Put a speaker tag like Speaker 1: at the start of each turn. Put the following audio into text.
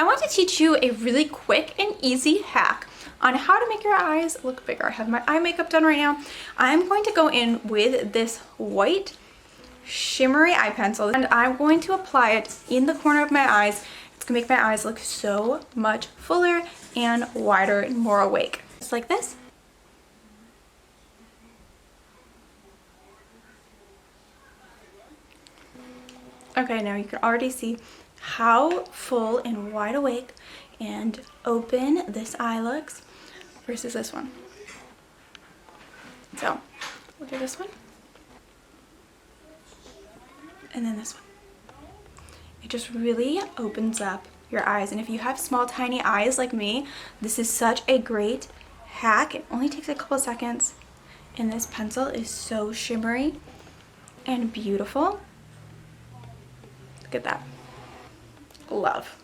Speaker 1: want to teach you a really quick and easy hack on how to make your eyes look bigger. I have my eye makeup done right now. I'm going to go in with this white shimmery eye pencil and I'm going to apply it in the corner of my eyes. It's gonna make my eyes look so much fuller and wider and more awake. Just like this. Okay, now you can already see how full and wide awake and open this eye looks versus this one. So, look at this one. And then this one. It just really opens up your eyes. And if you have small, tiny eyes like me, this is such a great hack. It only takes a couple seconds. And this pencil is so shimmery and beautiful. Look at that. Love.